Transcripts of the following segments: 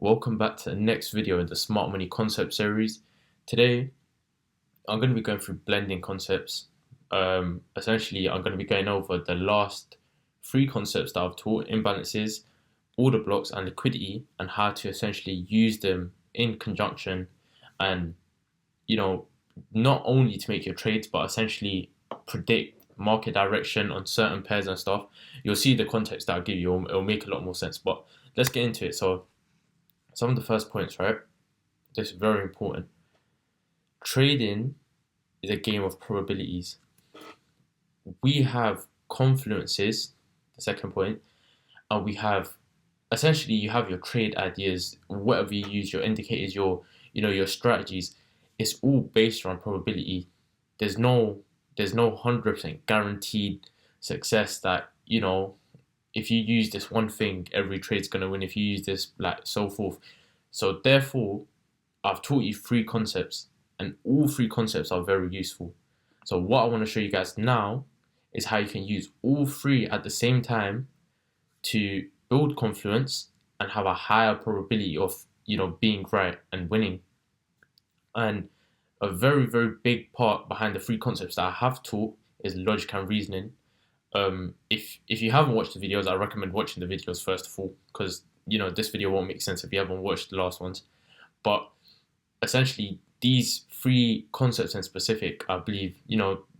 welcome back to the next video in the Smart Money concept series. Today, I'm going to be going through blending concepts. Essentially, I'm going to be going over the last three concepts that I've taught: imbalances, order blocks, and liquidity, and how to essentially use them in conjunction and, not only to make your trades, but essentially predict market direction on certain pairs and stuff. You'll see the context that I'll give you, it'll make a lot more sense, but let's get into it. So, some of the first points, right? This is very important. Trading is a game of probabilities. We have confluences, the second point, and we have essentially you have your trade ideas, whatever you use, your indicators, your strategies. It's all based on probability. There's no 100% guaranteed success that if you use this one thing, every trade's gonna win. If you use this, like so forth. So therefore, I've taught you three concepts, and all three concepts are very useful. So what I want to show you guys now is how you can use all three at the same time to build confluence and have a higher probability of being right and winning. And a very, very big part behind the three concepts that I have taught is logic and reasoning. If you haven't watched the videos, I recommend watching the videos first of all, because this video won't make sense if you haven't watched the last ones. But essentially, these three concepts in specific, I believe,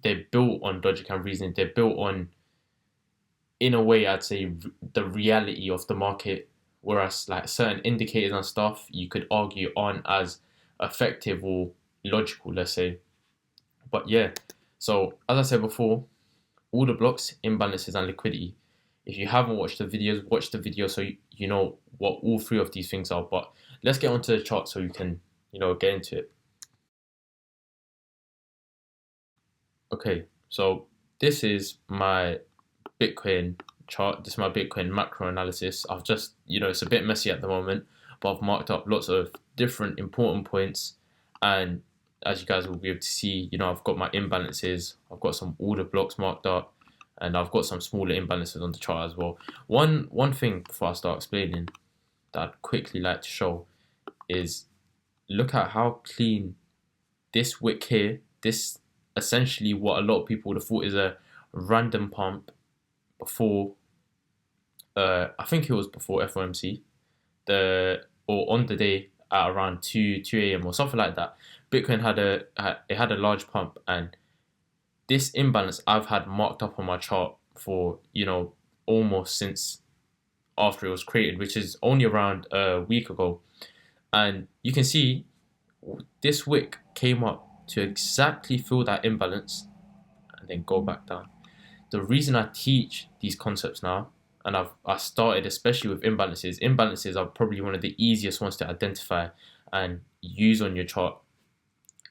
they're built on logic and reasoning. They're built on, in a way, I'd say, the reality of the market. Whereas, like certain indicators and stuff, you could argue aren't as effective or logical, let's say. But yeah, so as I said before, order blocks, imbalances, and liquidity. If you haven't watched the videos, watch the video so you know what all three of these things are. But let's get onto the chart so you can, get into it. Okay, so this is my Bitcoin chart. This is my Bitcoin macro analysis. I've just, it's a bit messy at the moment, but I've marked up lots of different important points. And as you guys will be able to see, I've got my imbalances, I've got some order blocks marked up, and I've got some smaller imbalances on the chart as well. One thing before I start explaining that I'd quickly like to show is look at how clean this wick here, this essentially what a lot of people would have thought is a random pump before, I think it was before FOMC, or on the day at around 2 a.m. or something like that. Bitcoin had a large pump, and this imbalance I've had marked up on my chart for almost since after it was created, which is only around a week ago. And you can see this wick came up to exactly fill that imbalance and then go back down. The reason I teach these concepts now, and I started especially with imbalances. Imbalances are probably one of the easiest ones to identify and use on your chart.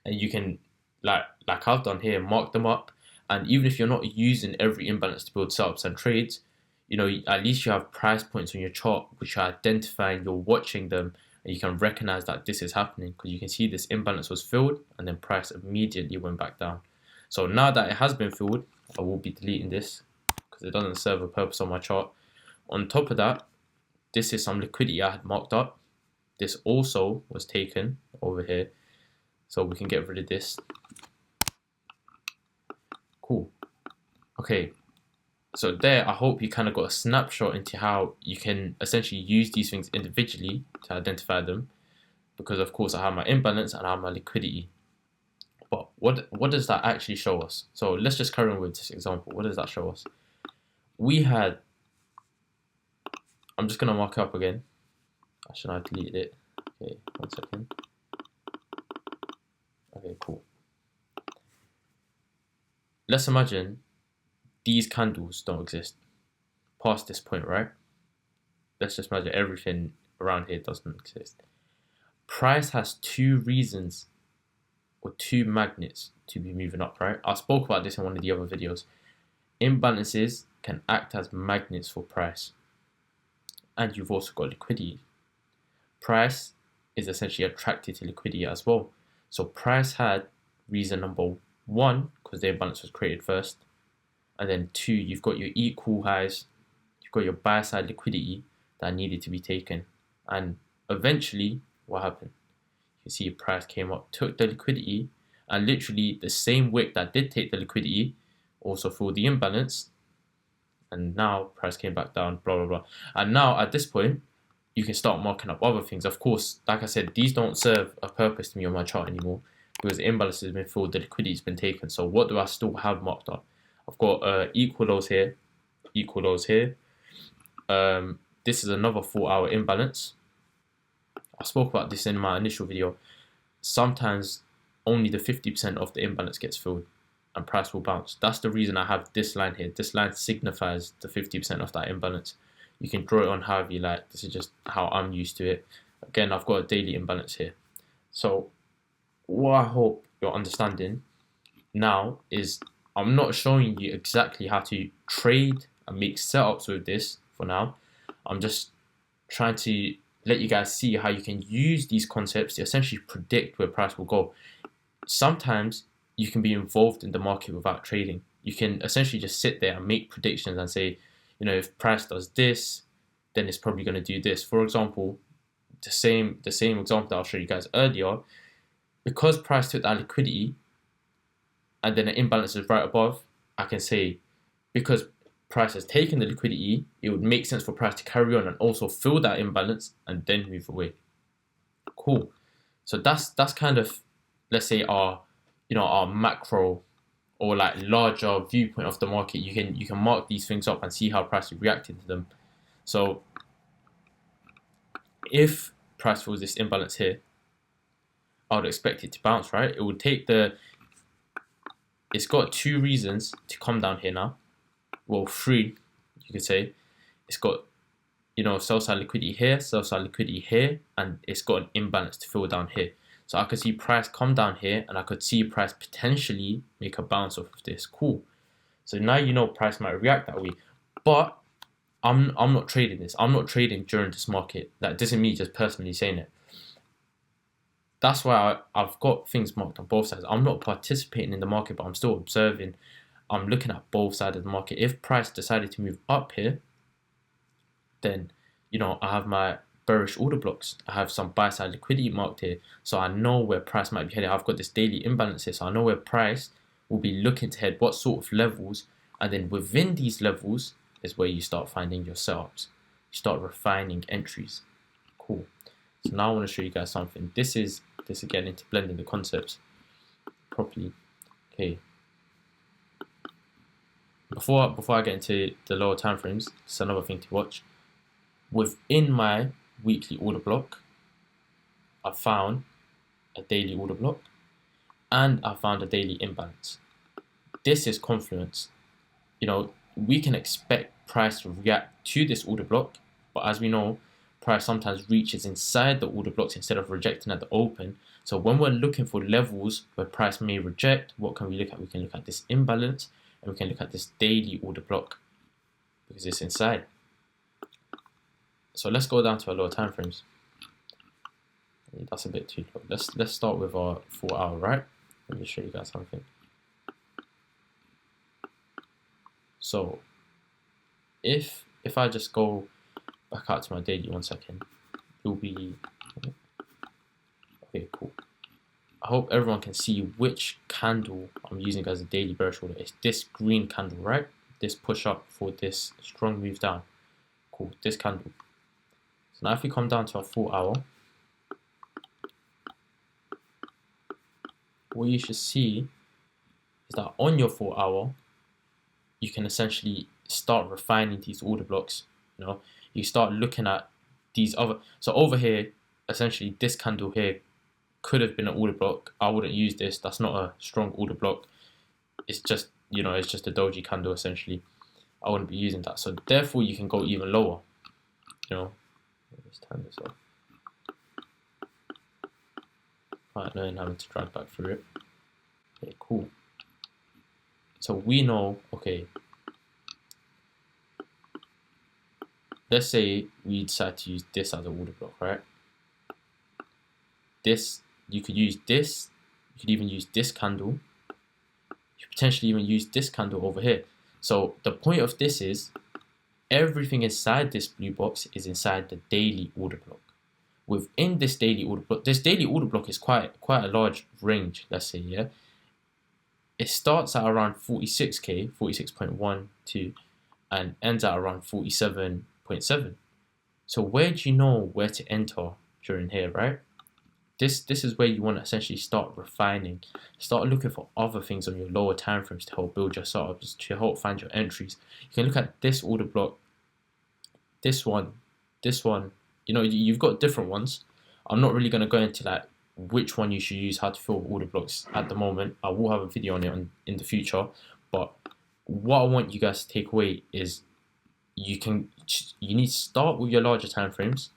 And you can, like I've done here, mark them up. And even if you're not using every imbalance to build setups and trades, at least you have price points on your chart which are identifying, you're watching them, and you can recognize that this is happening because you can see this imbalance was filled and then price immediately went back down. So now that it has been filled, I will be deleting this because it doesn't serve a purpose on my chart. On top of that, this is some liquidity I had marked up. This also was taken over here, so we can get rid of this. Cool. Okay, so there, I hope you kind of got a snapshot into how you can essentially use these things individually to identify them, because of course I have my imbalance and I have my liquidity. But what does that actually show us? So let's just carry on with this example. What does that show us? I'm just gonna mark it up again. I should have deleted it. Okay, 1 second. Okay, cool. Let's imagine these candles don't exist past this point, right? Let's just imagine everything around here doesn't exist. Price has two reasons or two magnets to be moving up, right? I spoke about this in one of the other videos. Imbalances can act as magnets for price. And you've also got liquidity. Price is essentially attracted to liquidity as well. So price had reason number one, because the imbalance was created first. And then two, you've got your equal highs, you've got your buy side liquidity that needed to be taken. And Eventually, what happened? You see price came up, took the liquidity, and literally the same wick that did take the liquidity also filled the imbalance, and now price came back down, blah blah blah. And now at this point, you can start marking up other things. Of course, like I said, these don't serve a purpose to me on my chart anymore because the imbalance has been filled, the liquidity has been taken. So what do I still have marked up? I've got equal lows here, equal lows here. This is another 4-hour imbalance. I spoke about this in my initial video. Sometimes only the 50% of the imbalance gets filled and price will bounce. That's the reason I have this line here. This line signifies the 50% of that imbalance. You can draw it on however you like. This is just how I'm used to it. Again, I've got a daily imbalance here. So what I hope you're understanding now is I'm not showing you exactly how to trade and make setups with this for now. I'm just trying to let you guys see how you can use these concepts to essentially predict where price will go. Sometimes you can be involved in the market without trading. You can essentially just sit there and make predictions and say, you know, if price does this, then it's probably going to do this. For example, the same example that I'll show you guys earlier, because price took that liquidity and then the imbalance is right above, I can say because price has taken the liquidity, it would make sense for price to carry on and also fill that imbalance and then move away. Cool. So that's kind of, let's say, our macro or like larger viewpoint of the market. You can mark these things up and see how price is reacting to them. So if price fills this imbalance here, I would expect it to bounce, right? It would take it's got 2 reasons to come down here now. Well, 3, you could say. It's got, sell side liquidity here, sell side liquidity here, and it's got an imbalance to fill down here. So I could see price come down here, and I could see price potentially make a bounce off of this. Cool. So now price might react that way. But I'm not trading this. I'm not trading during this market. That isn't me just personally saying it. That's why I've got things marked on both sides. I'm not participating in the market, but I'm still observing. I'm looking at both sides of the market. If price decided to move up here, then, I have my bearish order blocks. I have some buy side liquidity marked here. So I know where price might be heading. I've got this daily imbalance here. So I know where price will be looking to head, what sort of levels. And then within these levels is where you start finding your setups. You start refining entries. Cool. So now I want to show you guys something. This again into blending the concepts properly. Okay. Before I get into the lower time frames, it's another thing to watch. Within my weekly order block, I found a daily order block and I found a daily imbalance. This is confluence. We can expect price to react to this order block, but as we know, price sometimes reaches inside the order blocks instead of rejecting at the open. So when we're looking for levels where price may reject, what can we look at? We can look at this imbalance and we can look at this daily order block because it's inside. So let's go down to our lower time frames. That's a bit too low. Let's start with our 4-hour, right? Let me show you guys something. So if I just go back out to my daily, 1 second, it'll be okay. Cool. I hope everyone can see which candle I'm using as a daily bearish order. It's this green candle, right? This push up for this strong move down. Cool. This candle. So now if we come down to our 4-hour, what you should see is that on your 4-hour, you can essentially start refining these order blocks. You start looking at these other. So over here, essentially, this candle here could have been an order block. I wouldn't use this. That's not a strong order block. It's just, it's just a doji candle essentially. I wouldn't be using that. So therefore, you can go even lower. Let's turn this off. Quite annoying having to drag back through it. Okay, cool. So we know, okay, let's say we decide to use this as an order block, right? You could use this, you could even use this candle, you could potentially even use this candle over here. So the point of this is, everything inside this blue box is inside the daily order block. within this daily order block, this daily order block is quite a large range, let's say, yeah. It starts at around 46k, 46.12, and ends at around 47.7. So where do you know where to enter during here, right? This is where you want to essentially start refining, start looking for other things on your lower time frames to help build your setups, to help find your entries. You can look at this order block, this one, this one. You know, you've got different ones. I'm not really going to go into like which one you should use, how to fill order blocks at the moment. I will have a video on it in the future, but what I want you guys to take away is you need to start with your larger time frames.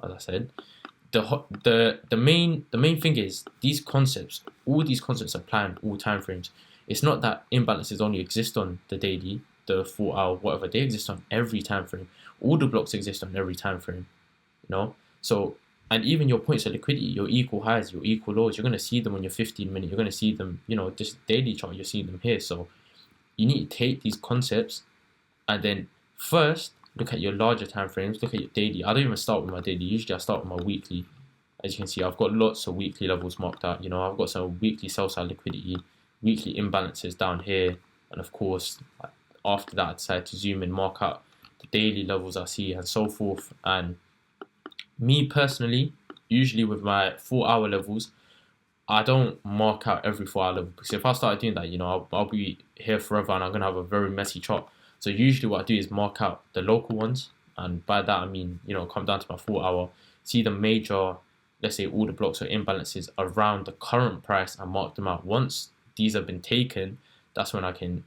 As I said, the main thing is these concepts. All these concepts are planned all time frames. It's not that imbalances only exist on the daily, the 4 hour, whatever. They exist on every time frame. Order blocks exist on every time frame. You know, so. And even your points of liquidity, your equal highs, your equal lows, you're going to see them on your 15-minute. You're going to see them, you know, this daily chart, you're seeing them here. So you need to take these concepts and then first look at your larger time frames, look at your daily. I don't even start with my daily. Usually I start with my weekly. As you can see, I've got lots of weekly levels marked out. You know, I've got some weekly sell-side liquidity, weekly imbalances down here. And of course, after that, I decide to zoom in, mark out the daily levels I see and so forth. And me personally, usually with my 4 hour levels, I don't mark out every 4 hour level, because if I start doing that, you know, I'll be here forever and I'm going to have a very messy chart. So usually what I do is mark out the local ones, and by that I mean, you know, come down to my 4 hour, see the major, let's say, order blocks or imbalances around the current price and mark them out. Once these have been taken, that's when I can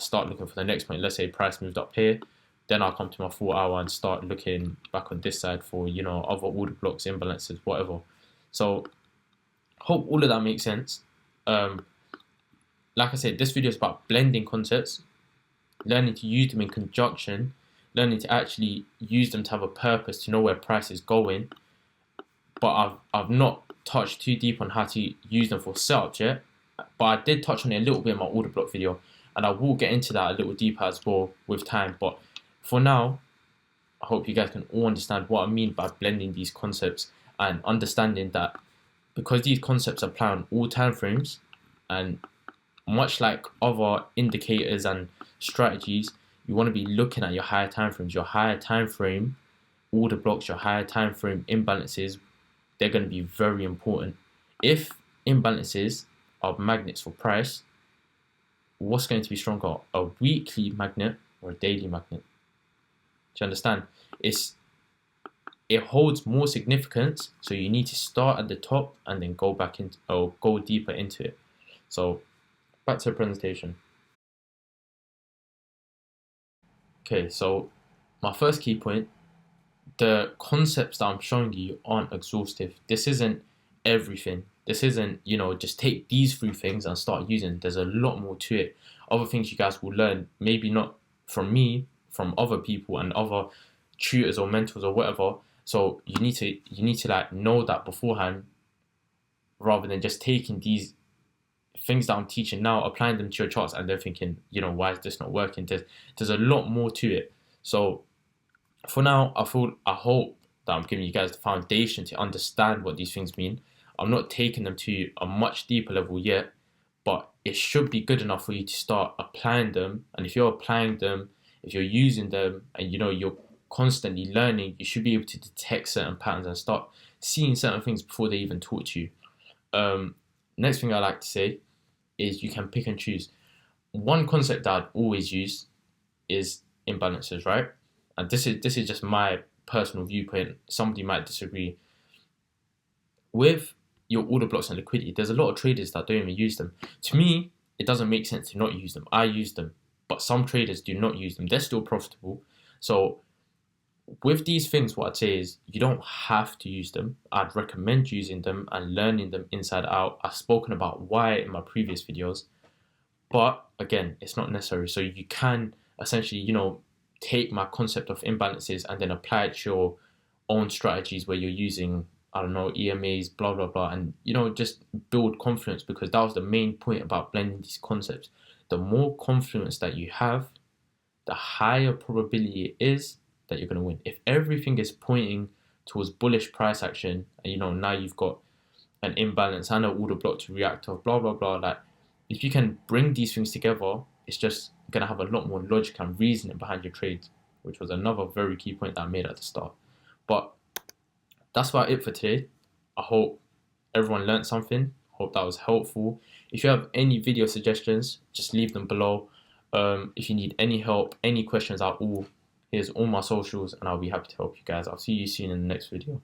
start looking for the next point. Let's say price moved up here, then I'll come to my 4 hour and start looking back on this side for, you know, other order blocks, imbalances, whatever. So hope all of that makes sense. Like I said, this video is about blending concepts, learning to use them in conjunction, learning to actually use them to have a purpose, to know where price is going. But I've not touched too deep on how to use them for setups yet. But I did touch on it a little bit in my order block video, and I will get into that a little deeper as well with time. But for now, I hope you guys can all understand what I mean by blending these concepts and understanding that because these concepts apply on all time frames, and much like other indicators and strategies, you want to be looking at your higher time frames, your higher time frame order blocks, your higher time frame imbalances. They're going to be very important. If imbalances are magnets for price, what's going to be stronger, a weekly magnet or a daily magnet? Do you understand? It holds more significance, so you need to start at the top and then go back into, or go deeper into it. So back to the presentation. Okay, so my first key point, the concepts that I'm showing you aren't exhaustive. This isn't everything. This isn't, you know, just take these 3 things and start using. There's a lot more to it. Other things you guys will learn, maybe not from me, from other people and other tutors or mentors or whatever. So you need to like know that beforehand, rather than just taking these things that I'm teaching now, applying them to your charts, and then thinking, you know, why is this not working? There's a lot more to it. So for now, I hope that I'm giving you guys the foundation to understand what these things mean. I'm not taking them to a much deeper level yet, but it should be good enough for you to start applying them. And if you're applying them, if you're using them, and you know you're constantly learning, you should be able to detect certain patterns and start seeing certain things before they even talk to you. Next thing I like to say is you can pick and choose. One concept that I'd always use is imbalances, right? And this is just my personal viewpoint. Somebody might disagree. With your order blocks and liquidity, there's a lot of traders that don't even use them. To me, it doesn't make sense to not use them. I use them, but some traders do not use them. They're still profitable. So with these things, what I'd say is you don't have to use them. I'd recommend using them and learning them inside out. I've spoken about why in my previous videos, but again, it's not necessary. So you can essentially, you know, take my concept of imbalances and then apply it to your own strategies where you're using, I don't know, EMAs, blah, blah, blah, and, you know, just build confidence, because that was the main point about blending these concepts. The more confidence that you have, the higher probability it is that you're going to win. If everything is pointing towards bullish price action, and now you've got an imbalance and an order block to react off, blah blah blah. Like, if you can bring these things together, it's just gonna have a lot more logic and reasoning behind your trades, which was another very key point that I made at the start. But that's about it for today. I hope everyone learned something. Hope that was helpful. If you have any video suggestions, just leave them below. If you need any help, any questions at all, here's all my socials, and I'll be happy to help you guys. I'll see you soon in the next video.